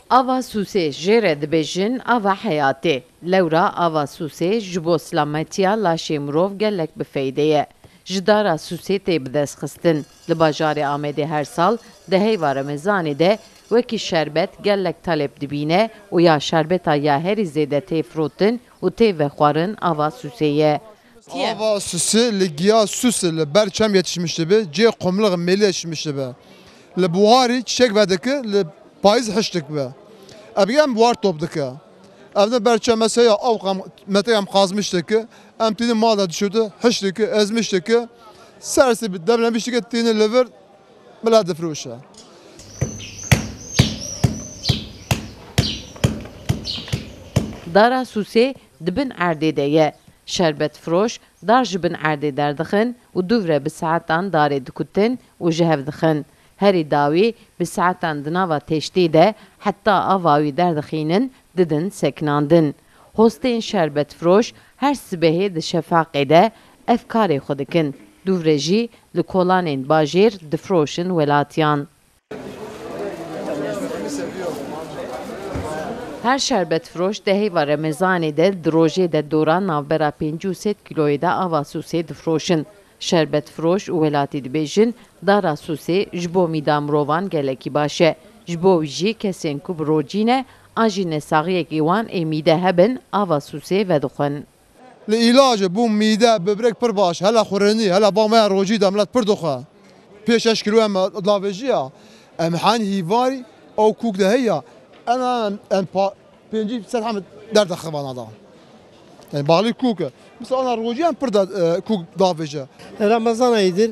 Ava Susê jê re dibêjin ava heyatê. Lewra ava Susê ji bo silametiya laşê mirov gelek bi feyde ye. Ji dara Susê tê bidestxistin. Li bajarê Amedê her sal di heyva Remezanê de wekî şerbet gelek talep dibîne û ya şerbeta ya herî zêde tê firotin û tê vexwarin ava Susê ye. Ava Susê li giya Susê li ber çem yetişmişti be, cê komliq mêlê yetişmişti be. Li buharî çiçek vedike, li payîz hiştik be. Em buhar top dike. Ev de ber çem mesela av mete em kazmıştık ki, em tînî mala düşürdü, hiştik, ezmiştik ki, sersi bir demlemiştik ki tînî livir, bila difruşa. Dara Susê dibin erdê de ye. Şerbet firoş dar ji bin erdê derdixin û duvre bi saetan darê dikutin û ji hev dixin. Herî dawî bi saetan di nava teştê de heta ava wî derdixînin didin seknandin. Hostên şerbet firoş her sibehê di şefaqê de ev karê xwe dikin. Duvre jî li kolanên bajêr difiroşin welatiyan. Her şerbet firoş de heyva Remezanê de di rojê de dora navbera 500 kiloyê de ava Susê difroşin. Şerbet firoş û welatî dibêjin dara Susê ji bo mîda mirovan gelekî baş e. Ji bo wî jî kesên ku bi rojîne an jî nesaxiyekî wan ê mîde hebin ava Susê vedixwin. Li îlacê bû mîde böbrek pir baş, hela xurênî, hela bamaya rojî de millet pir dixwe. 5-6 kilo em lavêjiya, em hen hîvarî ew kûk de heya. En penci sen hem derde xivana da. Yani bağlı kuk. Mesela ana rojiyan pır da kuk daveje. Ramazan ayıdır.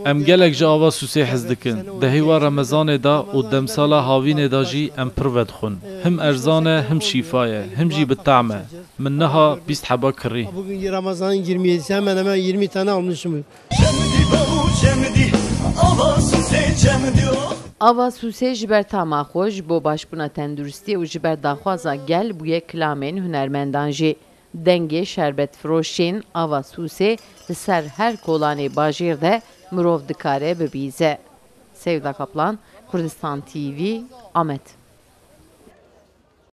Em gelek ji ava Susê hez dikin. Di heyva Remezanê da û demsala havînê da jî em pir vedixwin. Him erzan e, him şîfa ye, him jî bi tam e. Min niha 20 heba kirî. Bugün Ramazan'ın 27'si hemen hemen 20 tane almışım. Ava Susê ji ber tama xwe ji bo başbûna tenduristiyê û ji ber daxwaza gel bûye kilamên hunermendan jî. Dengê şerbet firoşên ava Susê li ser her kolanê bajêr de mirov dikare bibîze. Sevda Kaplan, Kurdistan TV, Amed.